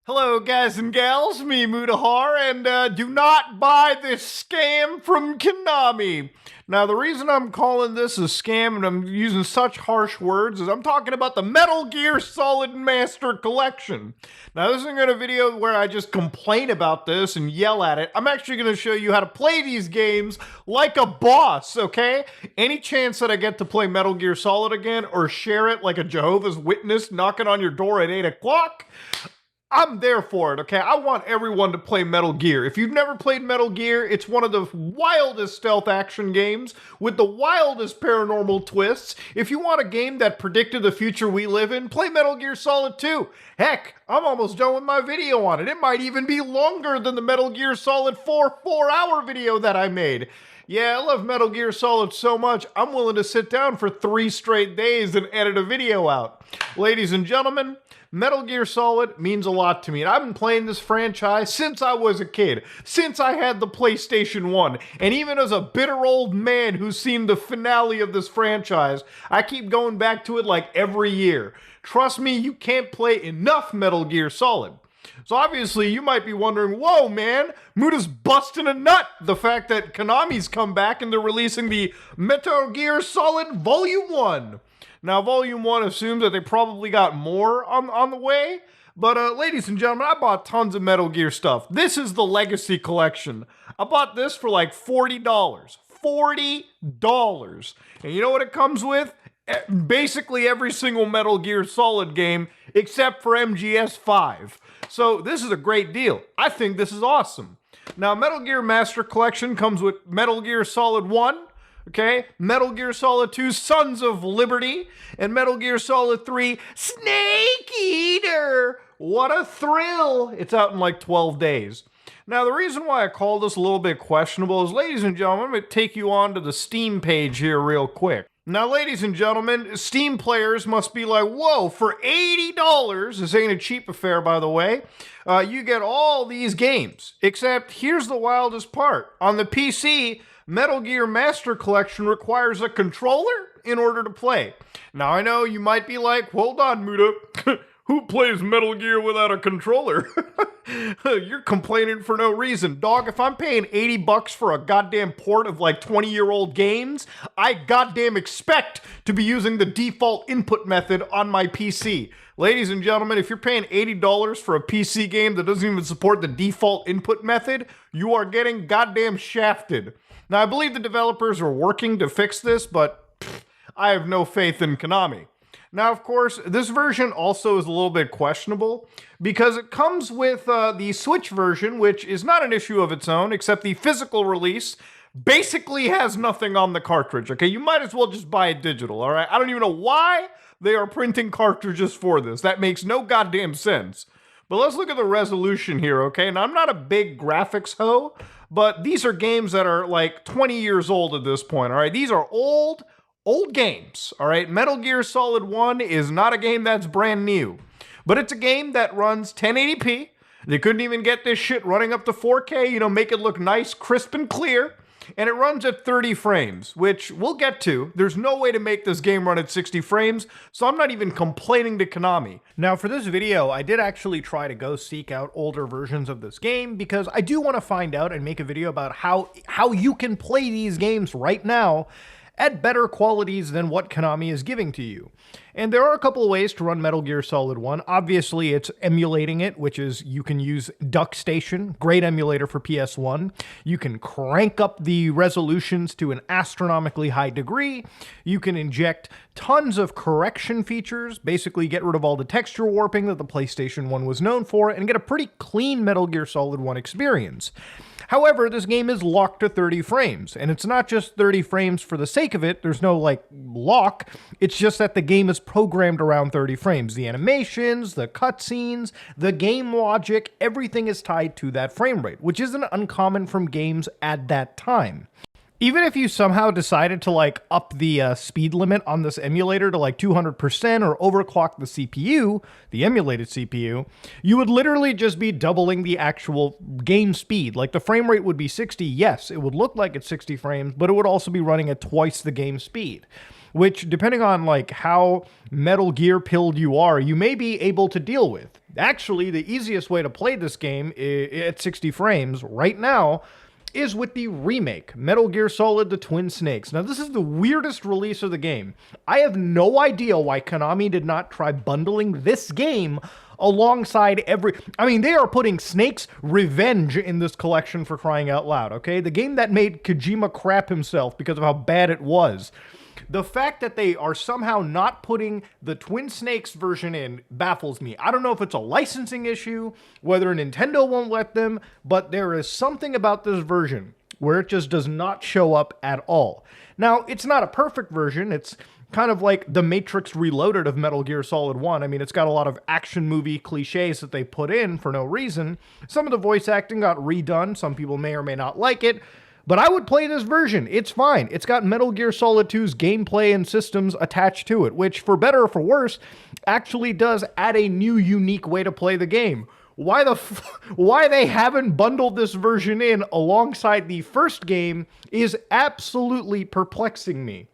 Hello, guys and gals, me Mudahar, and do not buy this scam from Konami. Now, the reason I'm calling this a scam and I'm using such harsh words is I'm talking about the Metal Gear Solid Master Collection. Now, this isn't going to be a video where I just complain about this and yell at it. I'm actually going to show you how to play these games like a boss, okay? Any chance that I get to play Metal Gear Solid again or share it like a Jehovah's Witness knocking on your door at 8 o'clock, I'm there for it, okay? I want everyone to play Metal Gear. If you've never played Metal Gear, it's one of the wildest stealth action games with the wildest paranormal twists. If you want a game that predicted the future we live in, play Metal Gear Solid 2. Heck, I'm almost done with my video on it. It might even be longer than the Metal Gear Solid 4 4-hour video that I made. Yeah, I love Metal Gear Solid so much, I'm willing to sit down for 3 straight days and edit a video out. Ladies and gentlemen, Metal Gear Solid means a lot to me. And I've been playing this franchise since I was a kid, since I had the PlayStation 1. And even as a bitter old man who's seen the finale of this franchise, I keep going back to it like every year. Trust me, you can't play enough Metal Gear Solid. So obviously you might be wondering, whoa man, Muda's busting a nut. The fact that Konami's come back and they're releasing the Metal Gear Solid Volume 1. Now, Volume 1 assumes that they probably got more on the way. But ladies and gentlemen, I bought tons of Metal Gear stuff. This is the Legacy Collection. I bought this for like $40. $40. And you know what it comes with? Basically every single Metal Gear Solid game except for MGS5. So this is a great deal. I think this is awesome. Now, Metal Gear Master Collection comes with Metal Gear Solid 1, okay, Metal Gear Solid 2, Sons of Liberty, and Metal Gear Solid 3, Snake Eater. What a thrill. It's out in like 12 days. Now, the reason why I call this a little bit questionable is, ladies and gentlemen, I'm going to take you on to the Steam page here real quick. Now, ladies and gentlemen, Steam players must be like, whoa, for $80, this ain't a cheap affair, by the way, you get all these games. Except, here's the wildest part. On the PC, Metal Gear Master Collection requires a controller in order to play. Now, I know you might be like, hold on, Muda. Who plays Metal Gear without a controller? You're complaining for no reason. Dog, if I'm paying $80 for a goddamn port of like 20-year-old games, I goddamn expect to be using the default input method on my PC. Ladies and gentlemen, if you're paying $80 for a PC game that doesn't even support the default input method, you are getting goddamn shafted. Now, I believe the developers are working to fix this, but I have no faith in Konami. Now, of course, this version also is a little bit questionable because it comes with the Switch version, which is not an issue of its own, except the physical release basically has nothing on the cartridge, okay? You might as well just buy it digital, all right? I don't even know why they are printing cartridges for this. That makes no goddamn sense. But let's look at the resolution here, okay? Now, I'm not a big graphics hoe, but these are games that are like 20 years old at this point, all right? These are old games, all right? Metal Gear Solid 1 is not a game that's brand new, but it's a game that runs 1080p. They couldn't even get this shit running up to 4K, you know, make it look nice, crisp, and clear. And it runs at 30 frames, which we'll get to. There's no way to make this game run at 60 frames, so I'm not even complaining to Konami. Now, for this video, I did actually try to go seek out older versions of this game because I do want to find out and make a video about how you can play these games right now at better qualities than what Konami is giving to you. And there are a couple of ways to run Metal Gear Solid 1. Obviously, it's emulating it, which is you can use DuckStation, great emulator for PS1. You can crank up the resolutions to an astronomically high degree. You can inject tons of correction features, basically get rid of all the texture warping that the PlayStation 1 was known for, and get a pretty clean Metal Gear Solid 1 experience. However, this game is locked to 30 frames, and it's not just 30 frames for the sake of it. There's no, like, lock. It's just that the game is programmed around 30 frames. The animations, the cutscenes, the game logic, everything is tied to that frame rate, which isn't uncommon from games at that time. Even if you somehow decided to like up the speed limit on this emulator to like 200% or overclock the CPU, the emulated CPU, you would literally just be doubling the actual game speed. Like the frame rate would be 60, yes, it would look like it's 60 frames, but it would also be running at twice the game speed. which, depending on like how Metal Gear pilled you are, you may be able to deal with. Actually, the easiest way to play this game at 60 frames right now is with the remake, Metal Gear Solid: The Twin Snakes. Now, this is the weirdest release of the game. I have no idea why Konami did not try bundling this game alongside they are putting Snake's Revenge in this collection, for crying out loud, okay? The game that made Kojima crap himself because of how bad it was. The fact that they are somehow not putting the Twin Snakes version in baffles me. I don't know if it's a licensing issue, whether Nintendo won't let them, but there is something about this version where it just does not show up at all. Now, it's not a perfect version. It's kind of like the Matrix Reloaded of Metal Gear Solid 1. I mean, it's got a lot of action movie cliches that they put in for no reason. Some of the voice acting got redone. Some people may or may not like it. But I would play this version. It's fine. It's got Metal Gear Solid 2's gameplay and systems attached to it, which, for better or for worse, actually does add a new, unique way to play the game. Why they haven't bundled this version in alongside the first game is absolutely perplexing me.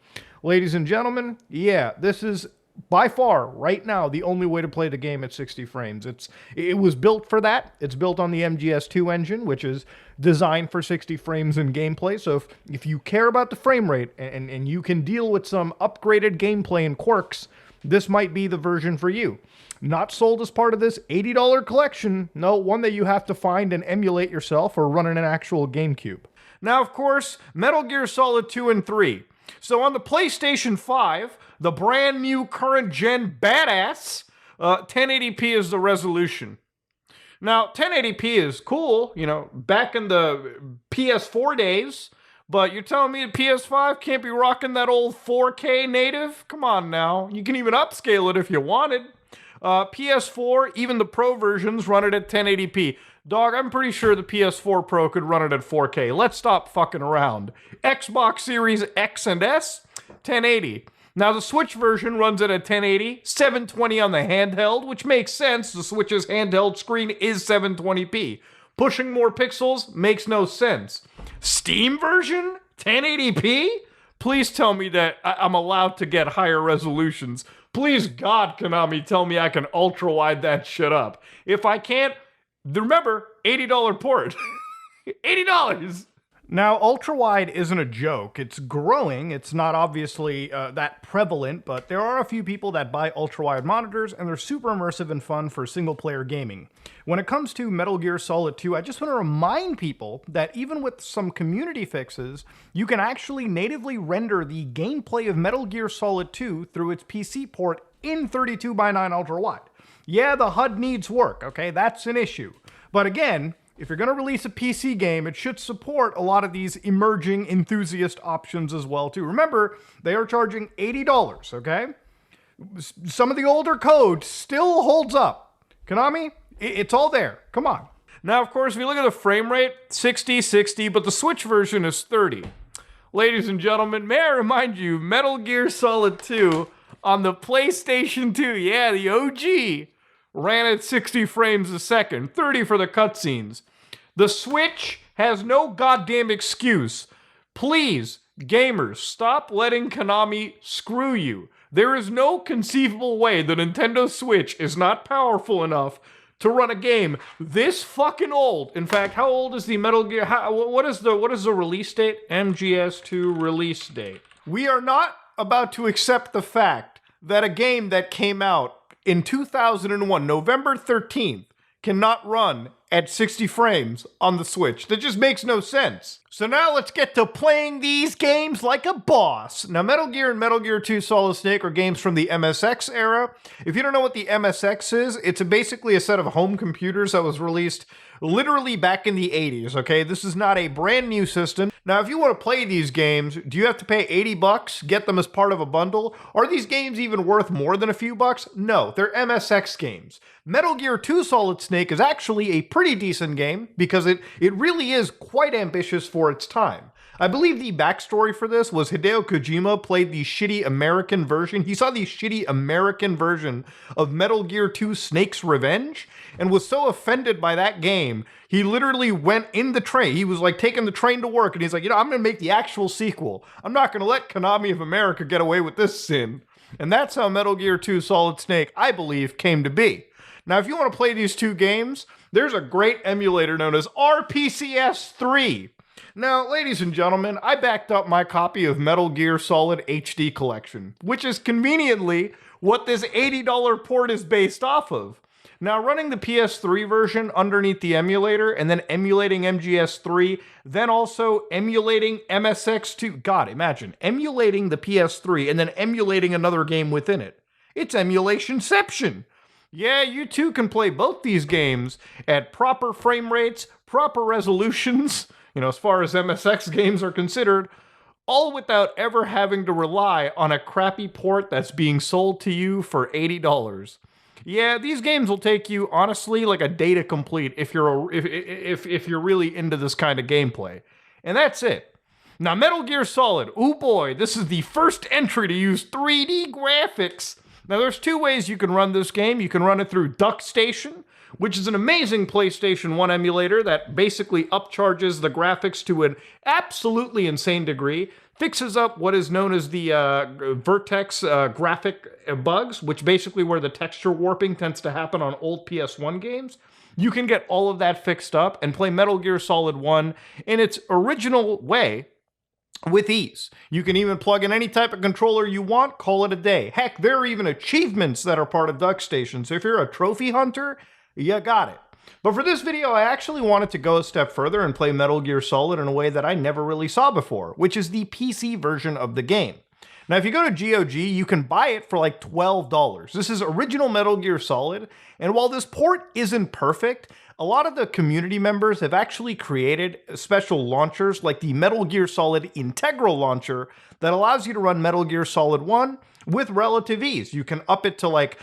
Ladies and gentlemen, yeah, this is by far, right now, the only way to play the game at 60 frames. It was built for that. It's built on the MGS2 engine, which is designed for 60 frames in gameplay. So if you care about the frame rate and you can deal with some upgraded gameplay and quirks, this might be the version for you. Not sold as part of this $80 collection. No, one that you have to find and emulate yourself or run in an actual GameCube. Now, of course, Metal Gear Solid 2 and 3. So on the PlayStation 5, the brand new current gen badass, 1080p is the resolution. Now, 1080p is cool, back in the PS4 days, but you're telling me the PS5 can't be rocking that old 4K native? Come on now. You can even upscale it if you wanted. PS4, even the Pro versions run it at 1080p. Dog, I'm pretty sure the PS4 Pro could run it at 4K. Let's stop fucking around. Xbox Series X and S, 1080. Now, the Switch version runs it at 1080, 720 on the handheld, which makes sense. The Switch's handheld screen is 720p. Pushing more pixels makes no sense. Steam version, 1080p? Please tell me that I'm allowed to get higher resolutions. Please, God, Konami, tell me I can ultra-wide that shit up. If I can't, remember, $80 port. $80! Now, ultra-wide isn't a joke. It's growing. It's not obviously that prevalent, but there are a few people that buy ultra-wide monitors, and they're super immersive and fun for single-player gaming. When it comes to Metal Gear Solid 2, I just want to remind people that even with some community fixes, you can actually natively render the gameplay of Metal Gear Solid 2 through its PC port in 32:9 ultra-wide. Yeah, the HUD needs work, okay? That's an issue. But again, if you're going to release a PC game, it should support a lot of these emerging enthusiast options as well, too. Remember, they are charging $80, okay? Some of the older code still holds up. Konami, it's all there. Come on. Now, of course, if you look at the frame rate, 60, but the Switch version is 30. Ladies and gentlemen, may I remind you, Metal Gear Solid 2 on the PlayStation 2, yeah, the OG, ran at 60 frames a second, 30 for the cutscenes. The Switch has no goddamn excuse. Please, gamers, stop letting Konami screw you. There is no conceivable way the Nintendo Switch is not powerful enough to run a game this fucking old. In fact, how old is the Metal Gear? What is the release date? MGS2 release date. We are not about to accept the fact that a game that came out in 2001, November 13th, cannot run at 60 frames on the Switch. That just makes no sense. So now let's get to playing these games like a boss. Now, Metal Gear and Metal Gear 2 Solid Snake are games from the MSX era. If you don't know what the MSX is, it's basically a set of home computers that was released literally back in the 80s, okay? This is not a brand new system. Now, if you want to play these games, do you have to pay $80, get them as part of a bundle? Are these games even worth more than a few bucks? No, they're MSX games. Metal Gear 2 Solid Snake is actually a pretty decent game because it really is quite ambitious for its time. I believe the backstory for this was Hideo Kojima played the shitty American version. He saw the shitty American version of Metal Gear 2 Snake's Revenge and was so offended by that game, he literally went in the train. He was like taking the train to work and he's like, I'm going to make the actual sequel. I'm not going to let Konami of America get away with this sin. And that's how Metal Gear 2 Solid Snake, I believe, came to be. Now, if you want to play these two games, there's a great emulator known as RPCS3. Now, ladies and gentlemen, I backed up my copy of Metal Gear Solid HD Collection, which is conveniently what this $80 port is based off of. Now, running the PS3 version underneath the emulator and then emulating MGS3, then also emulating MSX2. God, imagine emulating the PS3 and then emulating another game within it. It's emulationception. Yeah, you too can play both these games at proper frame rates, proper resolutions, as far as MSX games are considered, all without ever having to rely on a crappy port that's being sold to you for $80. Yeah, these games will take you, honestly, like a day to complete if you're really into this kind of gameplay. And that's it. Now, Metal Gear Solid, oh boy, this is the first entry to use 3D graphics. Now, there's two ways you can run this game. You can run it through DuckStation, which is an amazing PlayStation 1 emulator that basically upcharges the graphics to an absolutely insane degree, fixes up what is known as the vertex graphic bugs, which basically where the texture warping tends to happen on old PS1 games. You can get all of that fixed up and play Metal Gear Solid 1 in its original way, with ease. You can even plug in any type of controller you want, call it a day. Heck, there are even achievements that are part of DuckStation, so if you're a trophy hunter, you got it. But for this video, I actually wanted to go a step further and play Metal Gear Solid in a way that I never really saw before, which is the PC version of the game. Now, if you go to GOG, you can buy it for like $12. This is original Metal Gear Solid, and while this port isn't perfect, a lot of the community members have actually created special launchers like the Metal Gear Solid Integral Launcher that allows you to run Metal Gear Solid 1 with relative ease. You can up it to like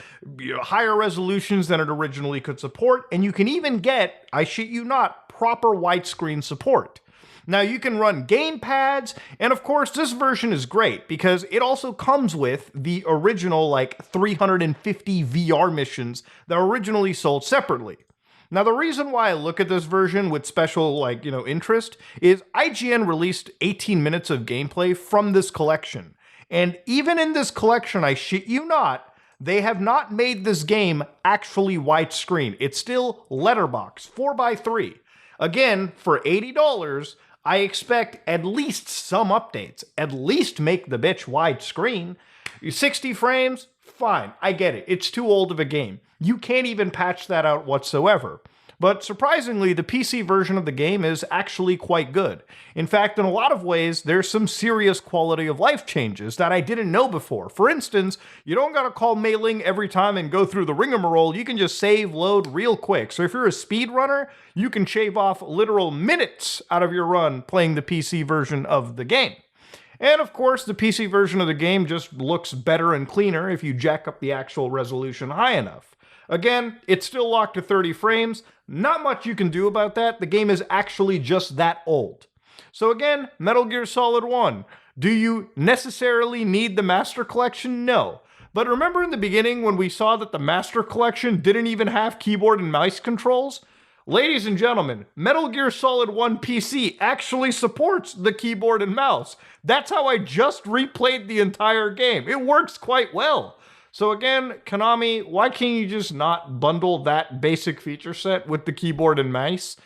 higher resolutions than it originally could support, and you can even get, I shit you not, proper widescreen support. Now, you can run gamepads, and of course, this version is great because it also comes with the original like 350 VR missions that were originally sold separately. Now, the reason why I look at this version with special, interest is IGN released 18 minutes of gameplay from this collection. And even in this collection, I shit you not, they have not made this game actually widescreen. It's still letterbox, 4x3. Again, for $80, I expect at least some updates. At least make the bitch widescreen. 60 frames? Fine, I get it. It's too old of a game. You can't even patch that out whatsoever. But surprisingly, the PC version of the game is actually quite good. In fact, in a lot of ways, there's some serious quality of life changes that I didn't know before. For instance, you don't gotta call mailing every time and go through the rigmarole. You can just save, load real quick. So if you're a speedrunner, you can shave off literal minutes out of your run playing the PC version of the game. And of course, the PC version of the game just looks better and cleaner if you jack up the actual resolution high enough. Again, it's still locked to 30 frames. Not much you can do about that. The game is actually just that old. So again, Metal Gear Solid 1. Do you necessarily need the Master Collection? No. But remember in the beginning when we saw that the Master Collection didn't even have keyboard and mouse controls? Ladies and gentlemen, Metal Gear Solid 1 PC actually supports the keyboard and mouse. That's how I just replayed the entire game. It works quite well. So again, Konami, why can't you just not bundle that basic feature set with the keyboard and mouse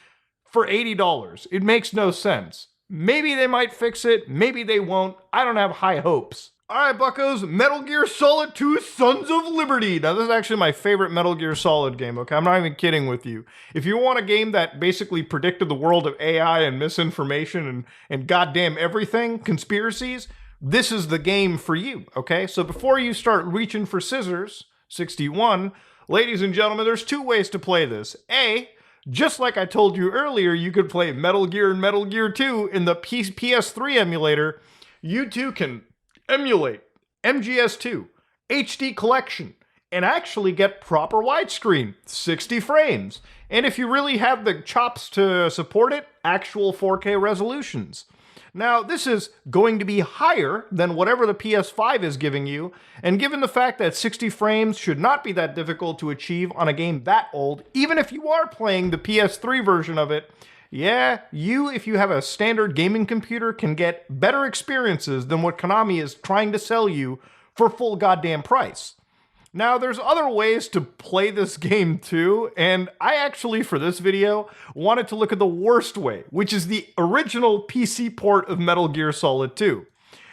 for $80? It makes no sense. Maybe they might fix it, maybe they won't. I don't have high hopes. Alright, buckos, Metal Gear Solid 2 Sons of Liberty. Now, this is actually my favorite Metal Gear Solid game, okay? I'm not even kidding with you. If you want a game that basically predicted the world of AI and misinformation and goddamn everything, conspiracies, this is the game for you, okay? So before you start reaching for scissors, 61, ladies and gentlemen, there's two ways to play this. A, just like I told you earlier, you could play Metal Gear and Metal Gear 2 in the PS3 emulator. You too can emulate MGS2, HD Collection, and actually get proper widescreen, 60 frames. And if you really have the chops to support it, actual 4K resolutions. Now, this is going to be higher than whatever the PS5 is giving you, and given the fact that 60 frames should not be that difficult to achieve on a game that old, even if you are playing the PS3 version of it, yeah, if you have a standard gaming computer, can get better experiences than what Konami is trying to sell you for full goddamn price. Now, there's other ways to play this game too, and I actually, for this video, wanted to look at the worst way, which is the original PC port of Metal Gear Solid 2.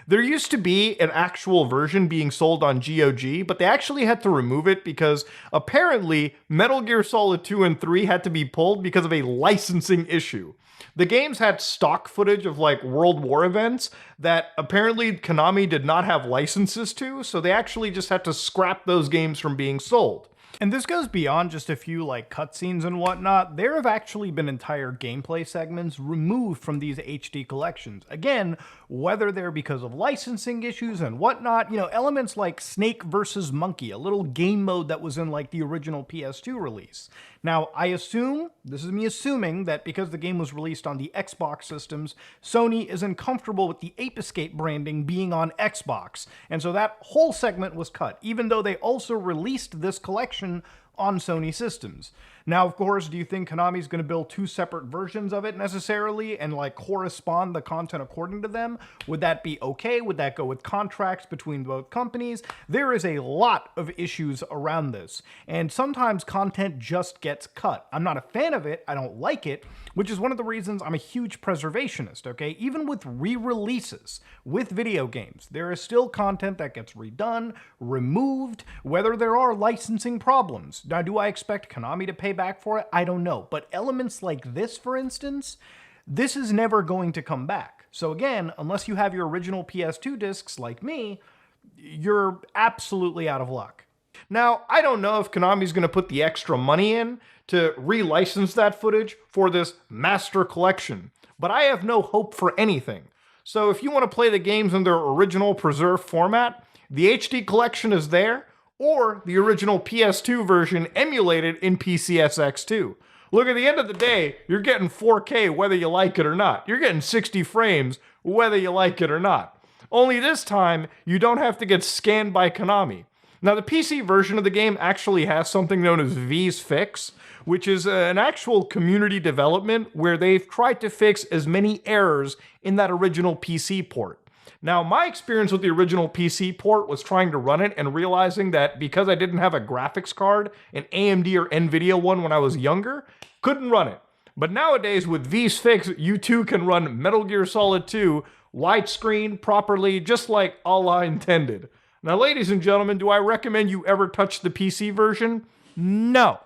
There used to be an actual version being sold on GOG, but they actually had to remove it because apparently Metal Gear Solid 2 and 3 had to be pulled because of a licensing issue. The games had stock footage of like World War events that apparently Konami did not have licenses to, so they actually just had to scrap those games from being sold. And this goes beyond just a few like cutscenes and whatnot. There have actually been entire gameplay segments removed from these HD collections. Again, whether they're because of licensing issues and whatnot, elements like Snake versus Monkey, a little game mode that was in like the original PS2 release. Now, I assume, this is me assuming, that because the game was released on the Xbox systems, Sony isn't comfortable with the Ape Escape branding being on Xbox, and so that whole segment was cut, even though they also released this collection on Sony systems. Now, of course, do you think Konami's going to build two separate versions of it necessarily and like correspond the content according to them? Would that be okay? Would that go with contracts between both companies? There is a lot of issues around this, and sometimes content just gets cut. I'm not a fan of it, I don't like it, which is one of the reasons I'm a huge preservationist, okay? Even with re-releases, with video games, there is still content that gets redone, removed, whether there are licensing problems. Now, do I expect Konami to pay back for it? I don't know. But elements like this, for instance, this is never going to come back. So again, unless you have your original PS2 discs like me, you're absolutely out of luck. Now, I don't know if Konami's going to put the extra money in to relicense that footage for this master collection, but I have no hope for anything. So if you want to play the games in their original preserved format, the HD collection is there, or the original PS2 version emulated in PCSX2. Look, at the end of the day, you're getting 4K whether you like it or not. You're getting 60 frames whether you like it or not. Only this time, you don't have to get scanned by Konami. Now, the PC version of the game actually has something known as V's Fix, which is an actual community development where they've tried to fix as many errors in that original PC port. Now, my experience with the original PC port was trying to run it and realizing that because I didn't have a graphics card, an AMD or NVIDIA one when I was younger, couldn't run it. But nowadays, with V's Fix, you too can run Metal Gear Solid 2 widescreen properly, just like Allah intended. Now, ladies and gentlemen, do I recommend you ever touch the PC version? No.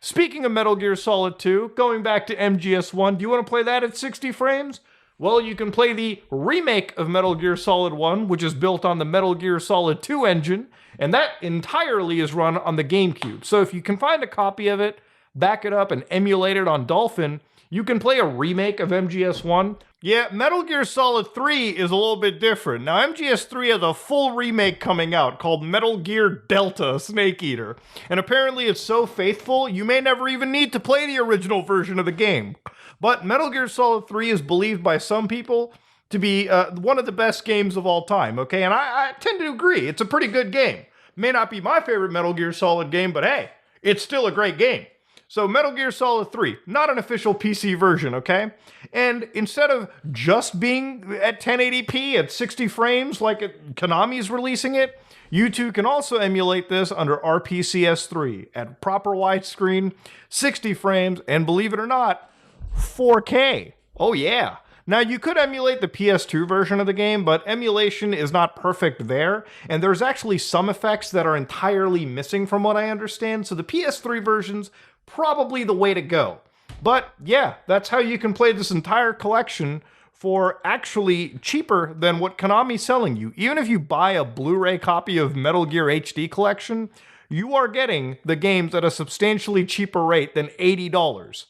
Speaking of Metal Gear Solid 2, going back to MGS1, do you want to play that at 60 frames? Well, you can play the remake of Metal Gear Solid 1, which is built on the Metal Gear Solid 2 engine, and that entirely is run on the GameCube. So if you can find a copy of it, back it up, and emulate it on Dolphin, you can play a remake of MGS1. Yeah, Metal Gear Solid 3 is a little bit different. Now, MGS3 has a full remake coming out called Metal Gear Delta Snake Eater, and apparently it's so faithful, you may never even need to play the original version of the game. But Metal Gear Solid 3 is believed by some people to be one of the best games of all time, okay? And I tend to agree. It's a pretty good game. May not be my favorite Metal Gear Solid game, but hey, it's still a great game. So Metal Gear Solid 3, not an official PC version, okay? And instead of just being at 1080p at 60 frames like Konami's releasing it, you too can also emulate this under RPCS3 at proper widescreen, 60 frames, and believe it or not, 4K. Oh yeah. Now, you could emulate the PS2 version of the game, but emulation is not perfect there, and there's actually some effects that are entirely missing from what I understand, so the PS3 version's probably the way to go. But yeah, that's how you can play this entire collection for actually cheaper than what Konami's selling you. Even if you buy a Blu-ray copy of Metal Gear HD Collection, you are getting the games at a substantially cheaper rate than $80.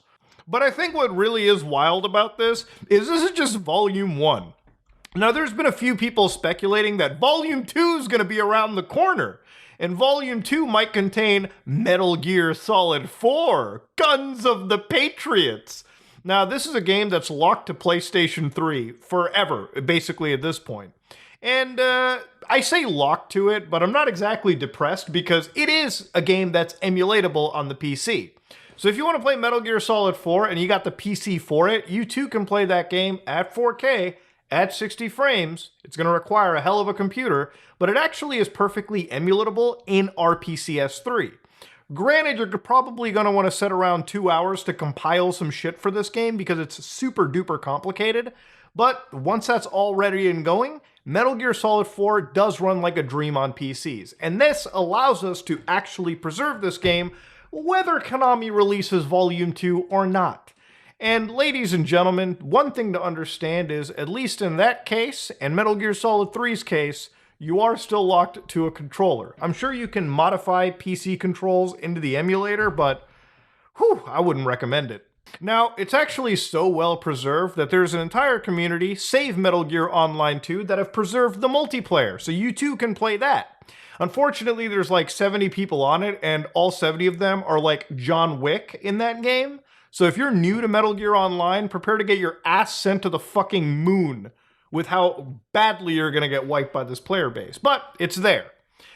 But I think what really is wild about this is just Volume 1. Now, there's been a few people speculating that Volume 2 is going to be around the corner, and Volume 2 might contain Metal Gear Solid 4, Guns of the Patriots. Now, this is a game that's locked to PlayStation 3 forever, basically at this point. And I say locked to it, but I'm not exactly depressed because it is a game that's emulatable on the PC. So if you want to play Metal Gear Solid 4 and you got the PC for it, you too can play that game at 4K at 60 frames. It's going to require a hell of a computer, but it actually is perfectly emulatable in RPCS 3. Granted, you're probably going to want to set around 2 hours to compile some shit for this game because it's super duper complicated, but once that's all ready and going, Metal Gear Solid 4 does run like a dream on PCs, and this allows us to actually preserve this game whether Konami releases Volume 2 or not. And ladies and gentlemen, one thing to understand is, at least in that case, and Metal Gear Solid 3's case, you are still locked to a controller. I'm sure you can modify PC controls into the emulator, but whew, I wouldn't recommend it. Now, it's actually so well preserved that there's an entire community, Save Metal Gear Online 2, that have preserved the multiplayer, so you too can play that. Unfortunately, there's like 70 people on it, and all 70 of them are like John Wick in that game. So if you're new to Metal Gear Online, prepare to get your ass sent to the fucking moon with how badly you're gonna get wiped by this player base. But it's there.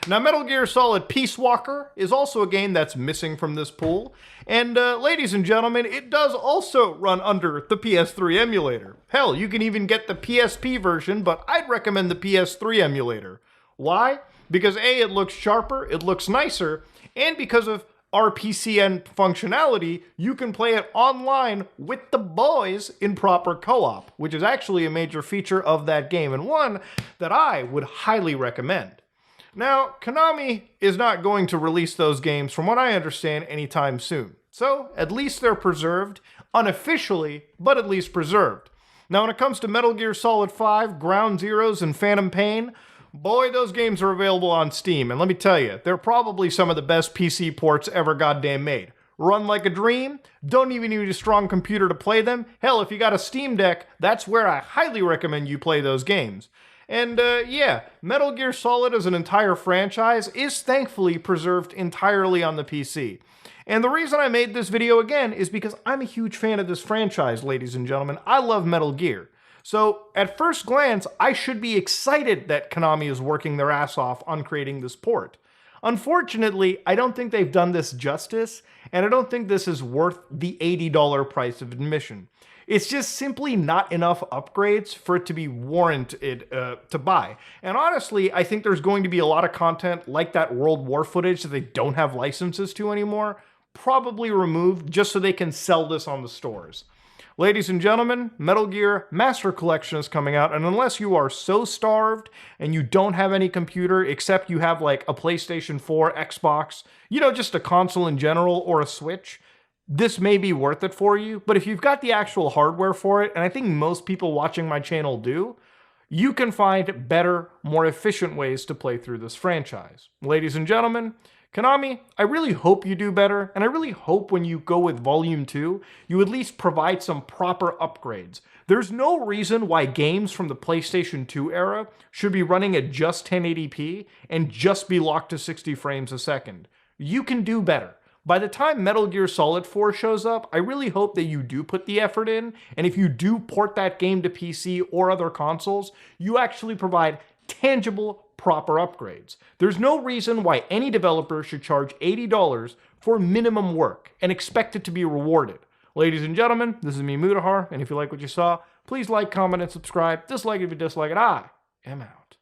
Now, Metal Gear Solid Peace Walker is also a game that's missing from this pool. And ladies and gentlemen, it does also run under the PS3 emulator. Hell, you can even get the PSP version, but I'd recommend the PS3 emulator. Why? Because A, it looks sharper, it looks nicer, and because of RPCN functionality, you can play it online with the boys in proper co-op, which is actually a major feature of that game, and one that I would highly recommend. Now, Konami is not going to release those games, from what I understand, anytime soon. So, at least they're preserved, unofficially, but at least preserved. Now, when it comes to Metal Gear Solid 5, Ground Zeroes, and Phantom Pain, boy, those games are available on Steam, and let me tell you, they're probably some of the best PC ports ever goddamn made. Run like a dream, don't even need a strong computer to play them. Hell, if you got a Steam Deck, that's where I highly recommend you play those games. And yeah, Metal Gear Solid as an entire franchise is thankfully preserved entirely on the PC. And the reason I made this video again is because I'm a huge fan of this franchise, ladies and gentlemen. I love Metal Gear. So, at first glance, I should be excited that Konami is working their ass off on creating this port. Unfortunately, I don't think they've done this justice, and I don't think this is worth the $80 price of admission. It's just simply not enough upgrades for it to be warranted to buy. And honestly, I think there's going to be a lot of content like that World War footage that they don't have licenses to anymore, probably removed just so they can sell this on the stores. Ladies and gentlemen, Metal Gear Master Collection is coming out, and unless you are so starved and you don't have any computer except you have like a PlayStation 4, Xbox, you know, just a console in general or a Switch, this may be worth it for you. But if you've got the actual hardware for it, and I think most people watching my channel do, you can find better, more efficient ways to play through this franchise. Ladies and gentlemen, Konami, I really hope you do better, and I really hope when you go with Volume 2, you at least provide some proper upgrades. There's no reason why games from the PlayStation 2 era should be running at just 1080p and just be locked to 60 frames a second. You can do better. By the time Metal Gear Solid 4 shows up, I really hope that you do put the effort in, and if you do port that game to PC or other consoles, you actually provide tangible, proper upgrades. There's no reason why any developer should charge $80 for minimum work and expect it to be rewarded. Ladies and gentlemen, this is me, Mutahar, and if you like what you saw, please like, comment, and subscribe. Dislike it if you dislike it. I am out.